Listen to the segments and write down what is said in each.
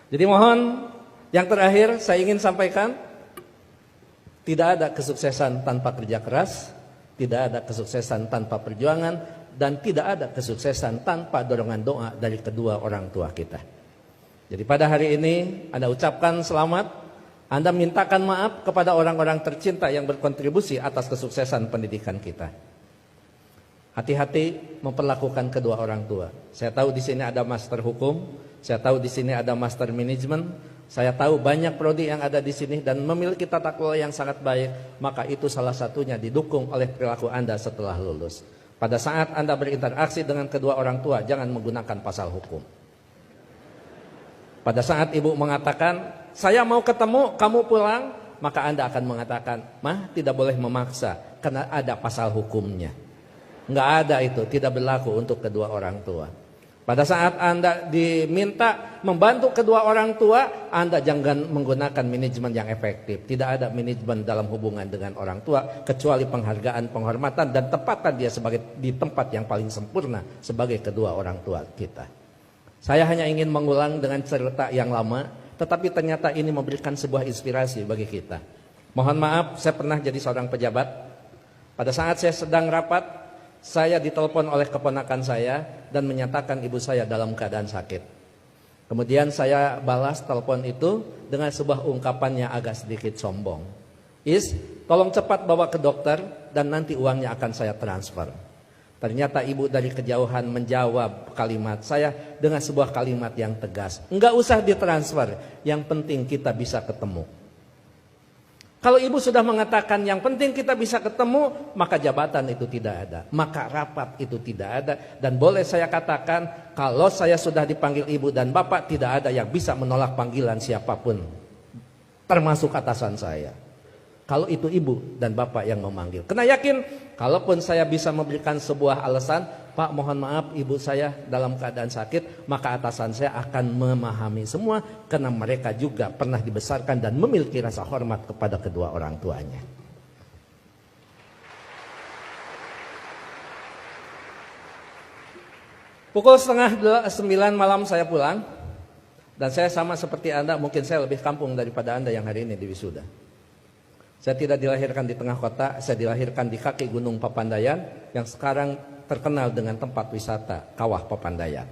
Jadi mohon yang terakhir saya ingin sampaikan, tidak ada kesuksesan tanpa kerja keras, tidak ada kesuksesan tanpa perjuangan, dan tidak ada kesuksesan tanpa dorongan doa dari kedua orang tua kita. Jadi pada hari ini Anda ucapkan selamat, Anda mintakan maaf kepada orang-orang tercinta yang berkontribusi atas kesuksesan pendidikan kita. Hati-hati memperlakukan kedua orang tua. Saya tahu di sini ada master hukum, saya tahu di sini ada master manajemen, saya tahu banyak prodi yang ada di sini dan memiliki tata kelola yang sangat baik, maka itu salah satunya didukung oleh perilaku Anda setelah lulus. Pada saat Anda berinteraksi dengan kedua orang tua, jangan menggunakan pasal hukum. Pada saat ibu mengatakan, saya mau ketemu, kamu pulang, maka Anda akan mengatakan, mah tidak boleh memaksa, karena ada pasal hukumnya. Enggak ada itu, tidak berlaku untuk kedua orang tua. Pada saat Anda diminta membantu kedua orang tua, Anda jangan menggunakan manajemen yang efektif. Tidak ada manajemen dalam hubungan dengan orang tua, kecuali penghargaan, penghormatan, dan tempatan dia sebagai di tempat yang paling sempurna sebagai kedua orang tua kita. Saya hanya ingin mengulang dengan cerita yang lama, tetapi ternyata ini memberikan sebuah inspirasi bagi kita. Mohon maaf, saya pernah jadi seorang pejabat. Pada saat saya sedang rapat, saya ditelepon oleh keponakan saya dan menyatakan ibu saya dalam keadaan sakit. Kemudian saya balas telepon itu dengan sebuah ungkapan yang agak sedikit sombong. Tolong cepat bawa ke dokter dan nanti uangnya akan saya transfer. Ternyata ibu dari kejauhan menjawab kalimat saya dengan sebuah kalimat yang tegas. Enggak usah ditransfer, yang penting kita bisa ketemu. Kalau ibu sudah mengatakan yang penting kita bisa ketemu, maka jabatan itu tidak ada, maka rapat itu tidak ada. Dan boleh saya katakan, kalau saya sudah dipanggil ibu dan bapak, tidak ada yang bisa menolak panggilan siapapun, termasuk atasan saya. Kalau itu ibu dan bapak yang memanggil, kena yakin, kalaupun saya bisa memberikan sebuah alasan, Pak mohon maaf ibu saya dalam keadaan sakit, maka atasan saya akan memahami semua, karena mereka juga pernah dibesarkan dan memiliki rasa hormat kepada kedua orang tuanya. Pukul 8:30 malam saya pulang, dan saya sama seperti Anda, mungkin saya lebih kampung daripada Anda yang hari ini di wisuda. Saya tidak dilahirkan di tengah kota, saya dilahirkan di kaki Gunung Papandayan yang sekarang terkenal dengan tempat wisata Kawah Papandayan.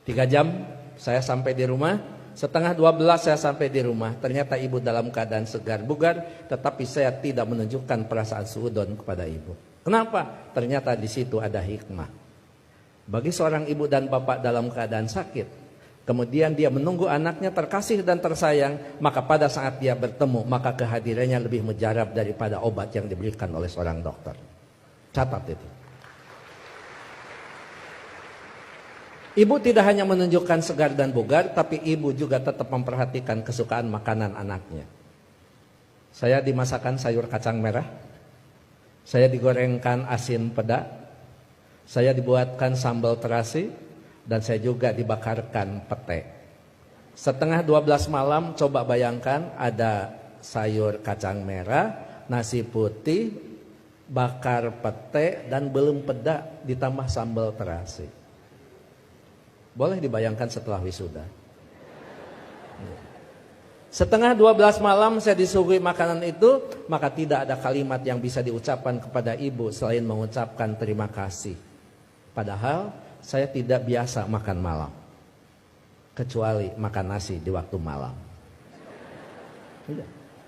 3 jam saya sampai di rumah, 11:30 saya sampai di rumah. Ternyata ibu dalam keadaan segar bugar, tetapi saya tidak menunjukkan perasaan suudon kepada ibu. Kenapa? Ternyata di situ ada hikmah. Bagi seorang ibu dan bapak dalam keadaan sakit, kemudian dia menunggu anaknya terkasih dan tersayang, maka pada saat dia bertemu, maka kehadirannya lebih mujarab daripada obat yang diberikan oleh seorang dokter. Catat itu. Ibu tidak hanya menunjukkan segar dan bugar, tapi ibu juga tetap memperhatikan kesukaan makanan anaknya. Saya dimasakkan sayur kacang merah, saya digorengkan asin peda, saya dibuatkan sambal terasi, dan saya juga dibakarkan pete. 11:30 malam, coba bayangkan ada sayur kacang merah, nasi putih, bakar pete, dan belum peda ditambah sambal terasi. Boleh dibayangkan setelah wisuda. 11:30 malam saya disuguhi makanan itu, maka tidak ada kalimat yang bisa diucapkan kepada ibu selain mengucapkan terima kasih. Padahal saya tidak biasa makan malam, kecuali makan nasi di waktu malam.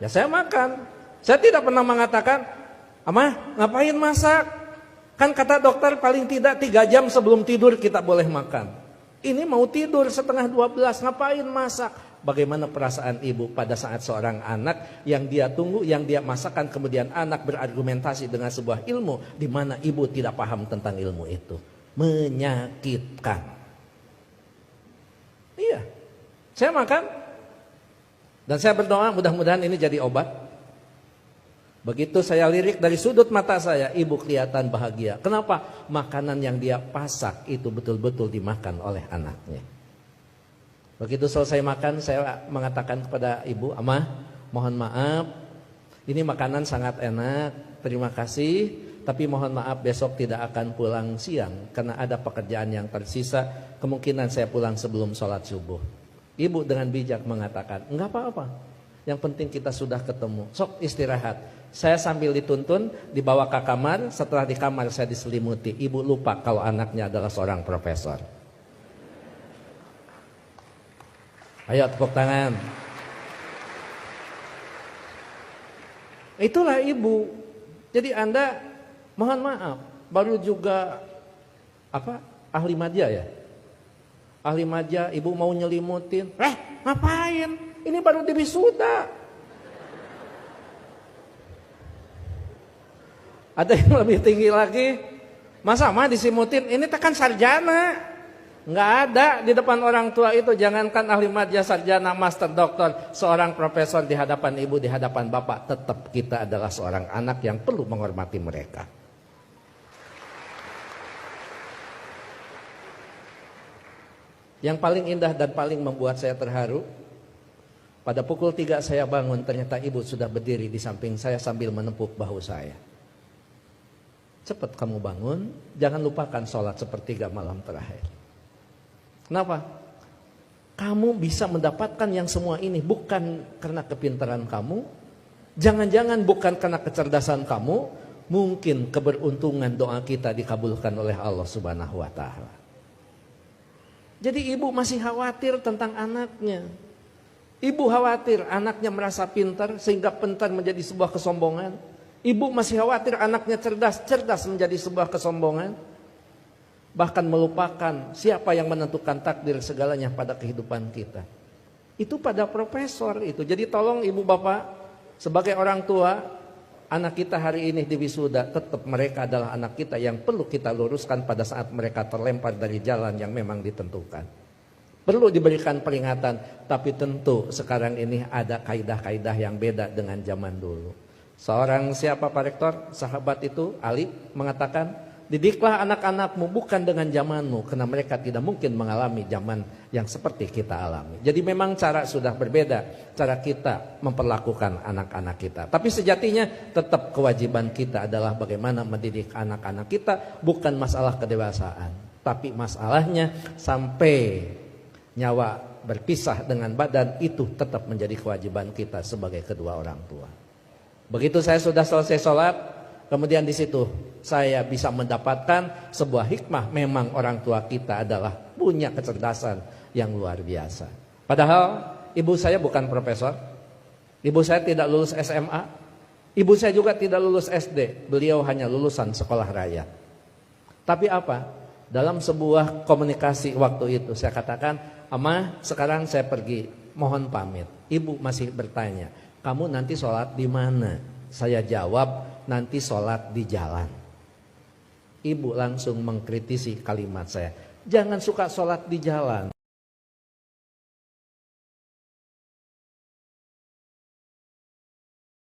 Ya saya makan. Saya tidak pernah mengatakan, Amah ngapain masak? Kan kata dokter paling tidak 3 jam sebelum tidur kita boleh makan. Ini mau tidur 11:30, ngapain masak? Bagaimana perasaan ibu pada saat seorang anak yang dia tunggu, yang dia masakan, kemudian anak berargumentasi dengan sebuah ilmu di mana ibu tidak paham tentang ilmu itu. Menyakitkan. Iya, saya makan dan saya berdoa mudah-mudahan ini jadi obat. Begitu saya lirik dari sudut mata saya, ibu kelihatan bahagia. Kenapa? Makanan yang dia pasak itu betul-betul dimakan oleh anaknya. Begitu selesai makan, saya mengatakan kepada ibu, Amah, mohon maaf, ini makanan sangat enak, terima kasih. Tapi mohon maaf besok tidak akan pulang siang karena ada pekerjaan yang tersisa. Kemungkinan saya pulang sebelum sholat subuh. Ibu dengan bijak mengatakan, enggak apa-apa. Yang penting kita sudah ketemu. Sok istirahat. Saya sambil dituntun, dibawa ke kamar. Setelah di kamar saya diselimuti. Ibu lupa kalau anaknya adalah seorang profesor. Ayo tepuk tangan. Itulah ibu. Jadi Anda mohon maaf, baru juga ahli madya ya. Ahli madya, ibu mau nyelimutin. Ngapain? Ini baru di wisuda. Ada yang lebih tinggi lagi. Masa mah disimutin? Ini tekan sarjana. Nggak ada di depan orang tua itu. Jangankan ahli madya, sarjana, master, doktor, seorang profesor di hadapan ibu, di hadapan bapak, tetap kita adalah seorang anak yang perlu menghormati mereka. Yang paling indah dan paling membuat saya terharu, pada pukul 3 saya bangun, ternyata ibu sudah berdiri di samping saya sambil menepuk bahu saya. Cepat kamu bangun, jangan lupakan sholat sepertiga malam terakhir. Kenapa? Kamu bisa mendapatkan yang semua ini bukan karena kepintaran kamu, jangan-jangan bukan karena kecerdasan kamu, mungkin keberuntungan doa kita dikabulkan oleh Allah Subhanahu wa Ta'ala. Jadi ibu masih khawatir tentang anaknya. Ibu khawatir anaknya merasa pintar sehingga pintar menjadi sebuah kesombongan. Ibu masih khawatir anaknya cerdas, cerdas menjadi sebuah kesombongan. Bahkan melupakan siapa yang menentukan takdir segalanya pada kehidupan kita. Itu pada profesor itu. Jadi tolong ibu bapak sebagai orang tua, anak kita hari ini di wisuda, tetap mereka adalah anak kita yang perlu kita luruskan pada saat mereka terlempar dari jalan yang memang ditentukan. Perlu diberikan peringatan, tapi tentu sekarang ini ada kaidah-kaidah yang beda dengan zaman dulu. Seorang siapa Pak Rektor, sahabat itu, Ali, mengatakan, didiklah anak-anakmu bukan dengan zamanmu, karena mereka tidak mungkin mengalami zaman yang seperti kita alami. Jadi memang cara sudah berbeda, cara kita memperlakukan anak-anak kita. Tapi sejatinya tetap kewajiban kita adalah bagaimana mendidik anak-anak kita, bukan masalah kedewasaan. Tapi masalahnya sampai nyawa berpisah dengan badan, itu tetap menjadi kewajiban kita sebagai kedua orang tua. Begitu saya sudah selesai sholat, kemudian di situ saya bisa mendapatkan sebuah hikmah. Memang orang tua kita adalah punya kecerdasan yang luar biasa. Padahal ibu saya bukan profesor, ibu saya tidak lulus SMA, ibu saya juga tidak lulus SD. Beliau hanya lulusan sekolah raya. Tapi apa? Dalam sebuah komunikasi waktu itu saya katakan, "Ama, sekarang saya pergi, mohon pamit." Ibu masih bertanya, "Kamu nanti sholat di mana?" Saya jawab, "Nanti sholat di jalan." Ibu langsung mengkritisi kalimat saya, "Jangan suka sholat di jalan.